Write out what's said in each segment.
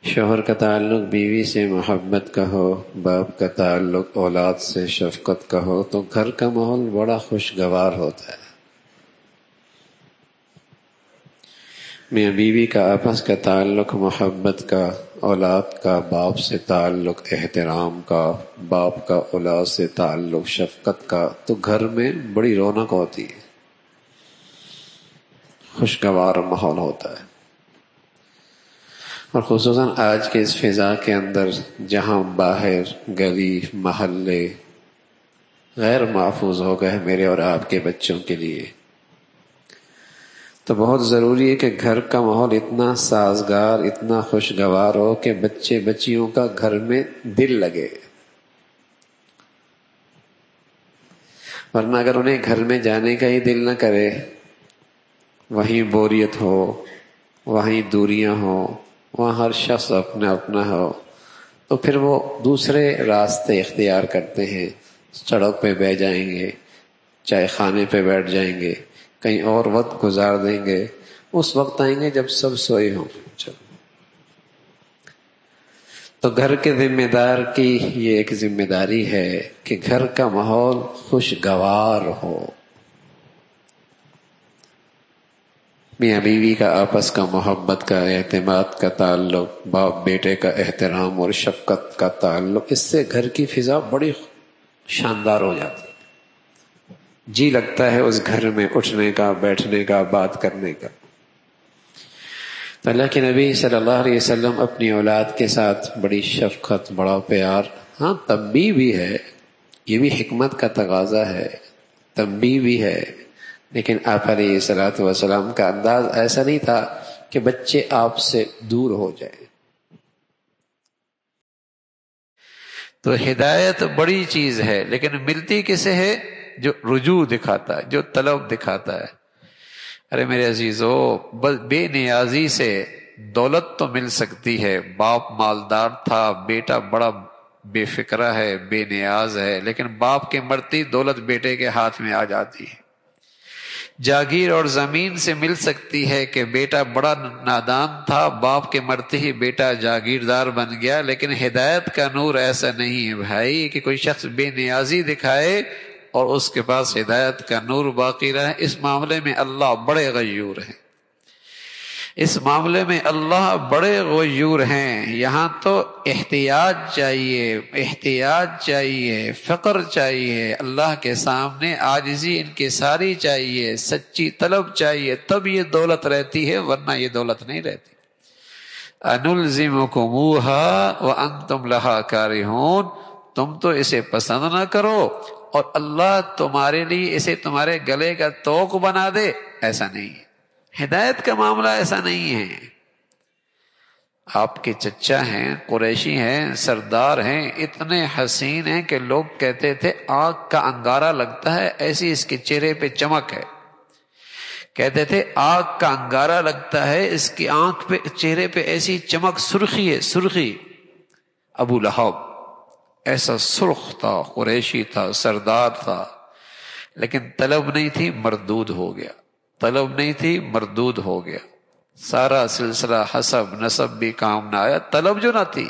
شوہر کا تعلق بیوی سے محبت کا ہو، باپ کا تعلق اولاد سے شفقت کا ہو تو گھر کا ماحول بڑا خوشگوار ہوتا ہے۔ میاں بیوی کا آپس کا تعلق محبت کا، اولاد کا باپ سے تعلق احترام کا، باپ کا اولاد سے تعلق شفقت کا، تو گھر میں بڑی رونق ہوتی ہے، خوشگوار ماحول ہوتا ہے۔ اور خصوصاً آج کے اس فضا کے اندر جہاں باہر گلی محلے غیر محفوظ ہو گئے میرے اور آپ کے بچوں کے لیے، تو بہت ضروری ہے کہ گھر کا ماحول اتنا سازگار، اتنا خوشگوار ہو کہ بچے بچیوں کا گھر میں دل لگے، ورنہ اگر انہیں گھر میں جانے کا ہی دل نہ کرے، وہیں بوریت ہو، وہیں دوریاں ہوں، وہاں ہر شخص اپنا اپنا ہو، تو پھر وہ دوسرے راستے اختیار کرتے ہیں، سڑک پہ بہ جائیں گے، چائے خانے پہ بیٹھ جائیں گے، کہیں اور وقت گزار دیں گے، اس وقت آئیں گے جب سب سوئے ہوں۔ تو گھر کے ذمہ دار کی یہ ایک ذمہ داری ہے کہ گھر کا ماحول خوشگوار ہو، میاں بیوی کا آپس کا محبت کا، اعتماد کا تعلق، باپ بیٹے کا احترام اور شفقت کا تعلق، اس سے گھر کی فضا بڑی شاندار ہو جاتی ہے، جی لگتا ہے اس گھر میں اٹھنے کا، بیٹھنے کا، بات کرنے کا۔ تو اللہ کے نبی صلی اللہ علیہ وسلم اپنی اولاد کے ساتھ بڑی شفقت، بڑا پیار، ہاں تنبیہ بھی ہے، یہ بھی حکمت کا تقاضا ہے، تنبیہ بھی ہے، لیکن آپ علیہ الصلوۃ والسلام کا انداز ایسا نہیں تھا کہ بچے آپ سے دور ہو جائیں۔ تو ہدایت بڑی چیز ہے، لیکن ملتی کسے ہے؟ جو رجوع دکھاتا ہے، جو طلب دکھاتا ہے۔ ارے میرے عزیزو، بس بے نیازی سے دولت تو مل سکتی ہے، باپ مالدار تھا، بیٹا بڑا بے فکرہ ہے، بے نیاز ہے، لیکن باپ کے مرتے دولت بیٹے کے ہاتھ میں آ جاتی ہے۔ جاگیر اور زمین سے مل سکتی ہے کہ بیٹا بڑا نادان تھا، باپ کے مرتے ہی بیٹا جاگیردار بن گیا، لیکن ہدایت کا نور ایسا نہیں ہے بھائی کہ کوئی شخص بے نیازی دکھائے اور اس کے پاس ہدایت کا نور باقی رہے۔ اس معاملے میں اللہ بڑے غیور ہیں، اس معاملے میں اللہ بڑے غیور ہیں۔ یہاں تو احتیاط چاہیے، احتیاط چاہیے، فقر چاہیے، اللہ کے سامنے عاجزی انکساری چاہیے، سچی طلب چاہیے، تب یہ دولت رہتی ہے، ورنہ یہ دولت نہیں رہتی۔ انلزمکموہا وانتم لہا کارہون، تم تو اسے پسند نہ کرو اور اللہ تمہارے لیے اسے تمہارے گلے کا توق بنا دے، ایسا نہیں ہے۔ ہدایت کا معاملہ ایسا نہیں ہے۔ آپ کے چچا ہیں، قریشی ہیں، سردار ہیں، اتنے حسین ہیں کہ لوگ کہتے تھے آنکھ کا انگارہ لگتا ہے، ایسی اس کے چہرے پہ چمک ہے۔ کہتے تھے آنکھ کا انگارہ لگتا ہے، اس کی آنکھ پہ، چہرے پہ ایسی چمک، سرخی ہے، سرخی۔ ابو لہب ایسا سرخ تھا، قریشی تھا، سردار تھا، لیکن طلب نہیں تھی، مردود ہو گیا، طلب نہیں تھی، مردود ہو گیا، سارا سلسلہ حسب نسب بھی کام نہ آیا، طلب جو نہ تھی،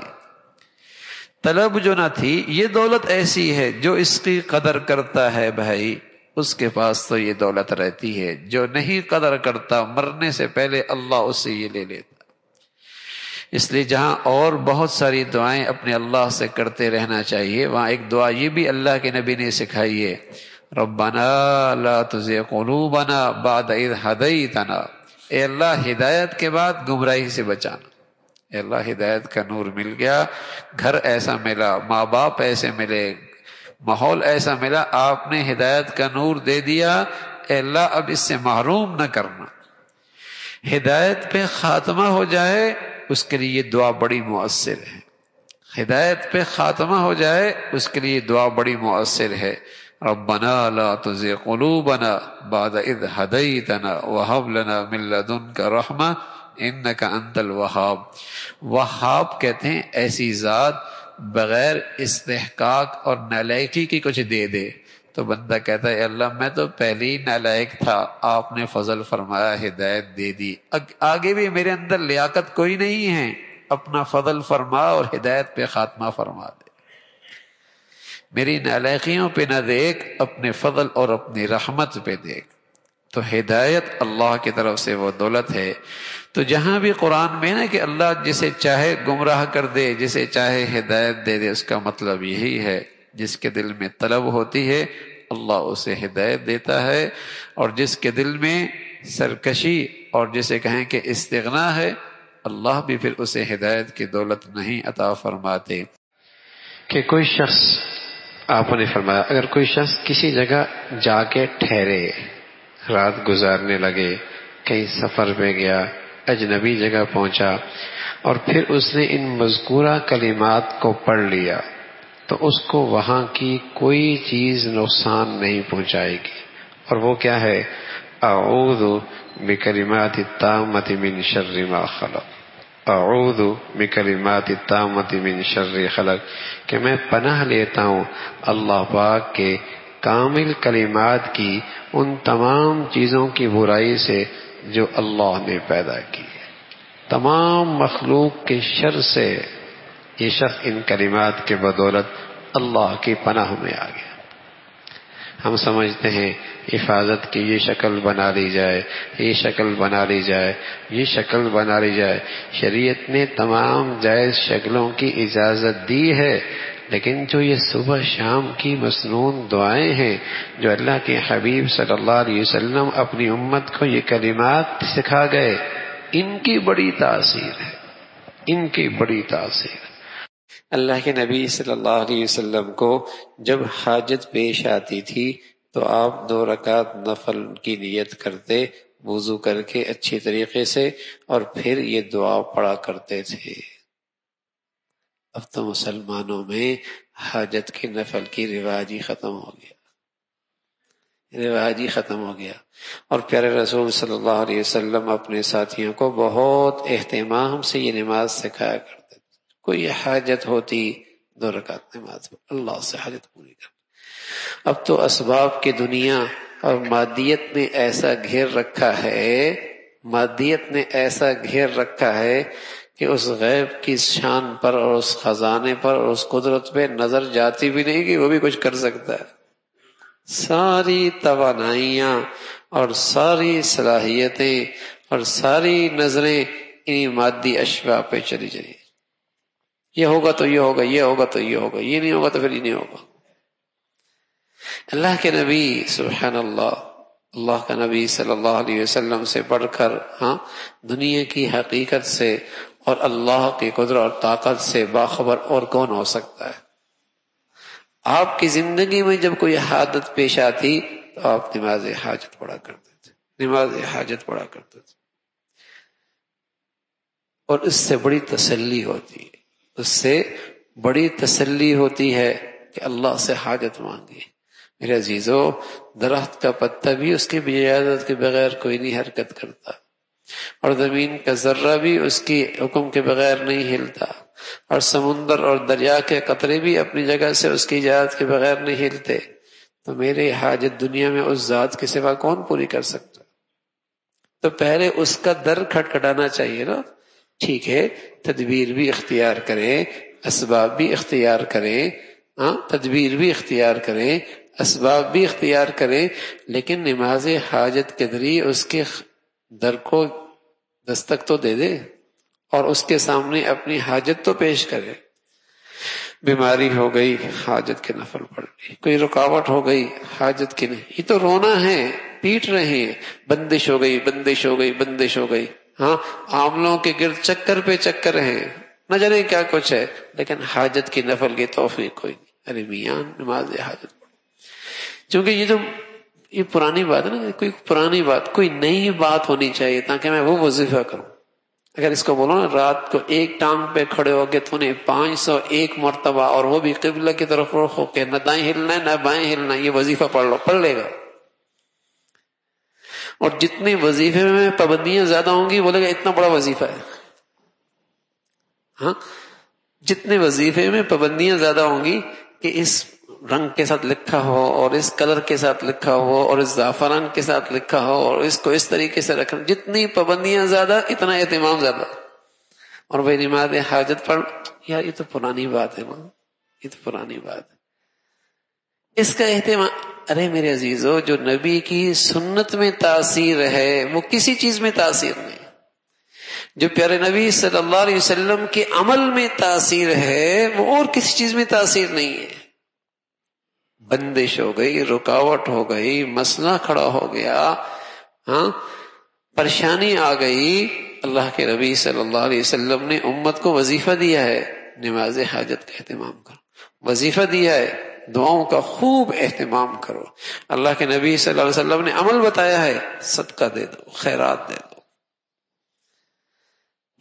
طلب جو نہ تھی۔ یہ دولت ایسی ہے جو اس کی قدر کرتا ہے بھائی، اس کے پاس تو یہ دولت رہتی ہے، جو نہیں قدر کرتا مرنے سے پہلے اللہ اس سے یہ لے لیتا۔ اس لیے جہاں اور بہت ساری دعائیں اپنے اللہ سے کرتے رہنا چاہیے، وہاں ایک دعا یہ بھی اللہ کے نبی نے سکھائی ہے، ربنا لا تزغ قلوبنا بعد اذ ہدیتنا، اے اللہ ہدایت کے بعد گمراہی سے بچانا۔ اے اللہ ہدایت کا نور مل گیا، گھر ایسا ملا، ماں باپ ایسے ملے، ماحول ایسا ملا، آپ نے ہدایت کا نور دے دیا، اے اللہ اب اس سے محروم نہ کرنا۔ ہدایت پہ خاتمہ ہو جائے اس کے لیے یہ دعا بڑی مؤثر ہے، ہدایت پہ خاتمہ ہو جائے اس کے لیے دعا بڑی مؤثر ہے، ربنا لا تزغ قلوبنا بعد اذ ہدیتنا وہب لنا من لدنک رحمہ انک انت الوہاب۔ وہاب کہتے ہیں ایسی ذات بغیر استحقاق اور نالائقی کی کچھ دے دے، تو بندہ کہتا ہے اے اللہ میں تو پہلے ہی نالائق تھا، آپ نے فضل فرمایا، ہدایت دے دی، آگے بھی میرے اندر لیاقت کوئی نہیں ہے، اپنا فضل فرما اور ہدایت پہ خاتمہ فرما دے. میری نالائقیوں پہ نہ دیکھ، اپنے فضل اور اپنی رحمت پہ دیکھ. تو ہدایت اللہ کی طرف سے وہ دولت ہے. تو جہاں بھی قرآن میں نا کہ اللہ جسے چاہے گمراہ کر دے، جسے چاہے ہدایت دے دے، اس کا مطلب یہی ہے جس کے دل میں طلب ہوتی ہے اللہ اسے ہدایت دیتا ہے، اور جس کے دل میں سرکشی اور جسے کہیں کہ استغنا ہے، اللہ بھی پھر اسے ہدایت کی دولت نہیں عطا فرماتے. کہ کوئی شخص، آپ نے فرمایا اگر کوئی شخص کسی جگہ جا کے ٹھہرے، رات گزارنے لگے، کہیں سفر پہ گیا، اجنبی جگہ پہنچا، اور پھر اس نے ان مذکورہ کلمات کو پڑھ لیا، تو اس کو وہاں کی کوئی چیز نقصان نہیں پہنچائے گی. اور وہ کیا ہے؟ اعوذ بکلمات التامۃ من شر ما خلق. اعوذ بکلمات التامۃ من شر خلق، کہ میں پناہ لیتا ہوں اللہ پاک کے کامل کلمات کی ان تمام چیزوں کی برائی سے جو اللہ نے پیدا کی ہے. تمام مخلوق کے شر سے یہ شخص ان کلمات کے بدولت اللہ کی پناہ میں آ گیا. ہم سمجھتے ہیں حفاظت کی یہ شکل بنا لی جائے، یہ شکل بنا لی جائے، یہ شکل بنا لی جائے. شریعت نے تمام جائز شکلوں کی اجازت دی ہے، لیکن جو یہ صبح شام کی مسنون دعائیں ہیں جو اللہ کے حبیب صلی اللہ علیہ وسلم اپنی امت کو یہ کلمات سکھا گئے، ان کی بڑی تاثیر ہے، ان کی بڑی تاثیر. اللہ کے نبی صلی اللہ علیہ وسلم کو جب حاجت پیش آتی تھی تو آپ 2 رکعت نفل کی نیت کرتے وضو کر کے اچھی طریقے سے، اور پھر یہ دعا پڑھا کرتے تھے. اب تو مسلمانوں میں حاجت کے نفل کی رواج ہی ختم ہو گیا، رواج ہی ختم ہو گیا. اور پیارے رسول صلی اللہ علیہ وسلم اپنے ساتھیوں کو بہت اہتمام سے یہ نماز سکھایا کرتے تھے. کوئی حاجت ہوتی 2 رکعت نماز اللہ سے حاجت پوری کر. اب تو اسباب کی دنیا اور مادیت نے ایسا گھیر رکھا ہے، مادیت نے ایسا گھیر رکھا ہے کہ اس غیب کی شان پر اور اس خزانے پر اور اس قدرت پہ نظر جاتی بھی نہیں کہ وہ بھی کچھ کر سکتا ہے. ساری توانائیاں اور ساری صلاحیتیں اور ساری نظریں انہی مادی اشیاء پہ چلی جائیں. یہ ہوگا تو یہ ہوگا، یہ ہوگا تو یہ ہوگا، یہ نہیں ہوگا تو پھر یہ نہیں ہوگا. اللہ کے نبی سبحان اللہ، اللہ کا نبی صلی اللہ علیہ وسلم سے بڑھ کر دنیا کی حقیقت سے اور اللہ کی قدرت اور طاقت سے باخبر اور کون ہو سکتا ہے؟ آپ کی زندگی میں جب کوئی حادث پیش آتی تو آپ نماز حاجت پڑھا کرتے تھے، نماز حاجت پڑھا کرتے تھے. اور اس سے بڑی تسلی ہوتی ہے، اس سے بڑی تسلی ہوتی ہے کہ اللہ سے حاجت مانگی. میرے عزیزو، درخت کا پتا بھی اس کی اجازت کے بغیر کوئی نہیں حرکت کرتا، اور زمین کا ذرہ بھی اس کی حکم کے بغیر نہیں ہلتا، اور سمندر اور دریا کے قطرے بھی اپنی جگہ سے اس کی اجازت کے بغیر نہیں ہلتے. تو میرے حاجت دنیا میں اس ذات کے سوا کون پوری کر سکتا؟ تو پہلے اس کا در کھٹکھٹانا چاہیے نا. ٹھیک ہے، تدبیر بھی اختیار کریں، اسباب بھی اختیار کریں، تدبیر بھی اختیار کریں، اسباب بھی اختیار کریں، لیکن نماز حاجت کے ذریعے اس کے در کو دستک تو دے دے اور اس کے سامنے اپنی حاجت تو پیش کرے. بیماری ہو گئی، حاجت کے نفل پڑھ لی. کوئی رکاوٹ ہو گئی، حاجت کی نہیں. یہ تو رونا ہے، پیٹ رہے ہیں، بندش ہو گئی، بندش ہو گئی، بندش ہو گئی. عاملوں کے گرد چکر پہ چکر ہیں، نہ جانے کیا کچھ ہے، لیکن حاجت کی نفل کی توفیق کوئی نہیں. ارے میاں نماز حاجت پڑھ. چونکہ یہ پرانی بات ہے نا، کوئی پرانی بات، کوئی نئی بات ہونی چاہیے تاکہ میں وہ وظیفہ کروں. اگر اس کو بولو نا رات کو ایک ٹانگ پہ کھڑے ہو کے تو نے 501 مرتبہ، اور وہ بھی قبلہ کی طرف رخ ہو کے، نہ دائیں ہلنا ہے نہ بائیں ہلنا ہے، یہ وظیفہ پڑھ لو، پڑھ لے گا. اور جتنے وظیفے میں پابندیاں زیادہ ہوں گی بولے گا اتنا بڑا وظیفہ ہے. جتنے وظیفے میں پابندیاں زیادہ ہوں گی کہ اس رنگ کے ساتھ لکھا ہو اور اس کلر کے ساتھ لکھا ہو اور اس زعفران کے ساتھ لکھا ہو اور اس کو اس طریقے سے رکھنا، جتنی پابندیاں زیادہ اتنا اہتمام زیادہ. اور بھائی نماز حاجت پڑھ، یار یہ تو پرانی بات ہے نا، یہ تو پرانی بات ہے، اس کا اہتمام۔ ارے میرے عزیزو، جو نبی کی سنت میں تاثیر ہے وہ کسی چیز میں تاثیر نہیں، جو پیارے نبی صلی اللہ علیہ وسلم کے عمل میں تاثیر ہے وہ اور کسی چیز میں تاثیر نہیں ہے۔ بندش ہو گئی، رکاوٹ ہو گئی، مسئلہ کھڑا ہو گیا، ہاں پریشانی آ گئی، اللہ کے نبی صلی اللہ علیہ وسلم نے امت کو وظیفہ دیا ہے، نماز حاجت کا اہتمام کرو، وظیفہ دیا ہے دعاؤں کا خوب اہتمام کرو۔ اللہ کے نبی صلی اللہ علیہ وسلم نے عمل بتایا ہے، صدقہ دے دو، خیرات دے دو۔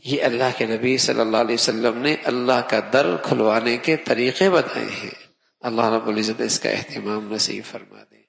یہ اللہ کے نبی صلی اللہ علیہ وسلم نے اللہ کا در کھلوانے کے طریقے بتائے ہیں۔ اللہ رب العزت اس کا اہتمام نصیب فرما دے۔